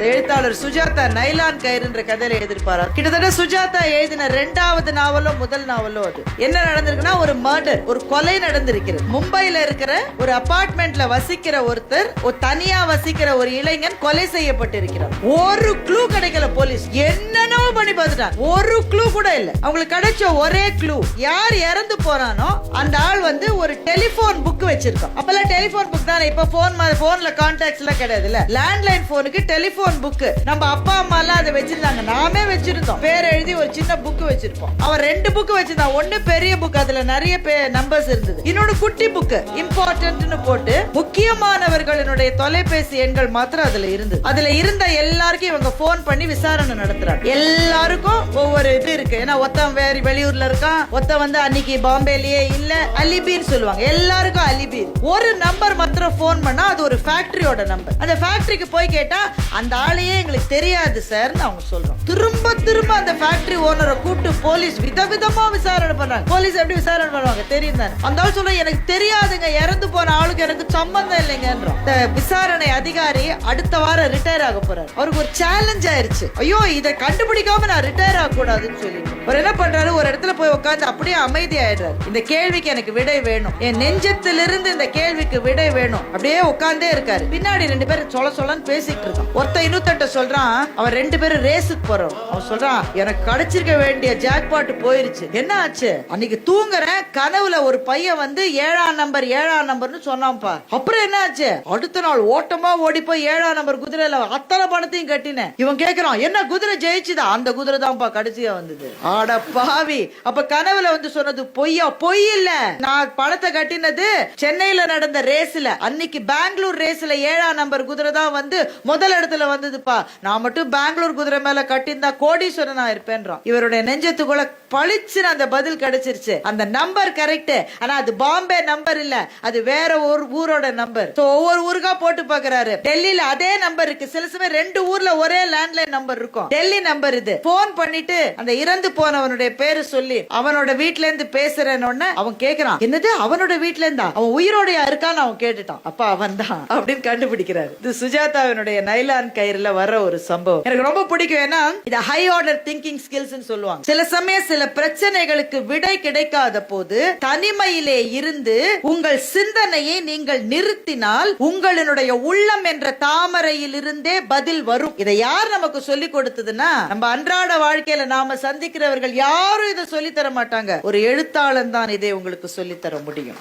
எழுத்தாளர் சுஜாதா நைலான் கயிறுன்ற கதையில எழுதிருப்பாரு. கிட்டத்தட்ட சுஜாதா எழுதின 2வது நாவலோ முதல் நாவலோ அது. என்ன நடந்திருக்குன்னா, ஒரு மர்டர், ஒரு கொலை நடந்திருக்கிறது. மும்பைல இருக்கிற ஒரு அபார்ட்மெண்ட்ல வசிக்கிற ஒருத்தர், ஒரு தனியா வசிக்கிற ஒரு இளைஞன் கொலை செய்யப்பட்டிருக்கிறார். ஒரு க்ளூ கிடைக்கல. போலீஸ் என்னென்னவோ பண்ணி பார்த்துட்டாங்க, ஒரு க்ளூ கூட இல்ல. அவங்களுக்கு கிடைச்ச ஒரே க்ளூ, யார் இறந்து போறானோ அந்த ஆள் வந்து ஒரு டெலிபோன் புக் வச்சிருக்கான். அப்பெல்லாம் டெலிபோன் புக் தான், இப்ப போன்ல கான்டாக்ட்ஸ் எல்லாம் கிடையாதுல்ல. லேண்ட்லைன் போனுக்கு டெலிபோன் புக் நம்ம அப்பா அம்மா எல்லாம் அதை வச்சிருந்தாங்க, நாமே வச்சிருந்தோம். பேர் எழுதி ஒரு சின்ன புக் வச்சிருப்போம். அவன் 2 புக் வச்சிருந்தான். ஒன்னு பெரிய புக், அதுல நிறைய நம்பர்ஸ் இருந்தது. இன்னொரு குட்டி புக், இம்பார்ட்டன்ட்னு போட்டு முக்கியமானவர்களுடைய தொலைபேசி எண்கள் மாத்திரம் அதுல இருந்தது. அதுல இருந்த எல்லாருக்கும் இவங்க போன் பண்ணி விசாரணை நடத்துறாங்க. எல்லாருக்கும் ஒவ்வொரு இது இருக்கு. ஏன்னா ஒருத்தன் வேற வெளியூர்ல இருக்கான், ஒருத்தன் வந்து அன்னைக்கு பாம்பேலயே இல்ல, அலிபின்னு சொல்லுவாங்க. எல்லாருக்கும் அலிபி. ஒரு நம்பர் மாத்திரம் போன் பண்ணா அது ஒரு ஃபேக்டரியோட நம்பர். அந்த ஃபேக்டரிக்கு போய் கேட்டா அந்த ஆளையே எங்களுக்கு தெரியாது சார் அவங்க சொல்றோம். திரும்ப திரும்ப அந்த ஃபேக்டரி ஓனரை கூப்பிட்டு போலீஸ் விதவிதமா விசாரணை பண்றாங்க. போலீஸ் எப்படி விசாரணை பண்ணுவாங்க தெரியும் தானே. அந்த ஆள் சொல்ல, எனக்கு தெரியாதுங்க, இறந்து போன ஆளுக்கு எனக்கு சம்பந்தம் இல்லைங்கன்றோம். இந்த விசாரணை அதிகாரி அடுத்த வாரம் ரிட்டையர் ஆக போறாரு. அவருக்கு ஒரு சேலஞ்ச் ஆயிருச்சு. ஐயோ, இதை கண்டுபிடிக்காம நான் ரிட்டையர் ஆக கூடாதுன்னு சொல்லி அவர் என்ன பண்றாரு, ஒரு இடத்துல போய் உட்காந்து அப்படியே அமைதி ஆயிடுறாரு. இந்த கேள்விக்கு எனக்கு விடை வேணும், என் நெஞ்சத்திலிருந்து இந்த கேள்விக்கு விடை வேணும். அப்படியே உட்கார்ந்தே இருக்காரு. பின்னாடி 2 பேரும் சொல்லன்னு பேசிட்டு இருக்கான். ஒருத்த இன்னொருத்த சொல்றான், அவன் 2 பேரும் ரேஸுக்கு போறோம். அவன் சொல்றான், எனக்கு கிடைச்சிருக்க வேண்டிய ஜாக்பாட் போயிருச்சு. என்ன ஆச்சு, அன்னைக்கு தூங்குறேன், கனவுல ஒரு பையன் வந்து 7ஆம் நம்பர்னு சொன்னான்ப்பா. அப்புறம் என்ன ஆச்சு, அடுத்த நாள் ஓட்டமா ஓடி போய் 7ஆம் நம்பர் குதிரையில அத்தனை பணத்தையும் கட்டினேன். இவன் கேக்குறான், என்ன குதிரை ஜெயிச்சுதா? அந்த குதிரை தான்ப்பா கடைசியா வந்தது. ஆட பாவி, அப்ப கனவுல வந்து சொன்னது பொய்யா? பொய் இல்ல, நான் பணத்தை கட்டினது சென்னையில நடந்த ரேஸ்ல. அன்னைக்கு பெங்களூர் ரேஸ்ல 7ஆம் நம்பர் குதிரை தான் வந்து முதல் இடத்துல வந்ததுப்பா. நான் மட்டும் பெங்களூர் குதிரை மேல கட்டியிருந்தா கோடீஸ்வரனா இருப்பேன்றான். இவருடைய நெஞ்சத்துக்குள்ள பளிச்சுன்னு அந்த பதில் கிடைச்சிருச்சு. அந்த நம்பர் கரெக்ட், ஆனா அது பாம்பே நம்பர் இல்ல, அது வேற ஒரு ஊரோட நம்பர். ஒவ்வொரு ஊருக்கா போட்டு பாக்குறாரு. டெல்லியில அதே நம்பர் இருக்கு. சில சமயம் 2 ஊர்ல ஒரே லேண்ட்லைன் நம்பர் இருக்கும். டெல்லி நம்பர் இது. போன் பண்ணிட்டு அந்த இறந்து போனவனுடைய பேரு சொல்லி அவனோட வீட்டுல இருந்து பேசுறேன்னு அவன் கேக்குறான், என்னது அவனோட வீட்டுல இருந்தா? அவன் உயிரோடையா இருக்கான்னு அவன் கேட்டுட்டான். அப்ப அவன் தான் அப்படின்னு கண்டுபிடிக்கிறாரு. இது சுஜாதாவினுடைய நைலான் கயிறுல வர ஒரு சம்பவம். எனக்கு ரொம்ப பிடிக்கும். ஏன்னா இது ஹை ஆர்டர் திங்கிங் ஸ்கில்ஸ் சொல்லுவாங்க. சில சமயம் சில பிரச்சனைகளுக்கு விடை கிடைக்காத போது தனிமையிலே இருந்து உங்கள் சிந்தனையை நீங்கள் நிறுத்தினால் உங்களுடைய உள்ளம் என்ற தாமரையில் இருந்தே பதில் வரும். இதை யார் நமக்கு சொல்லி கொடுத்ததுன்னா, நம்ம அன்றாட வாழ்க்கையில நாம சந்திக்கிறவர்கள் யாரும் இதை சொல்லி தர மாட்டாங்க. ஒரு எழுத்தாளன் தான் இதை உங்களுக்கு சொல்லி தர முடியும்.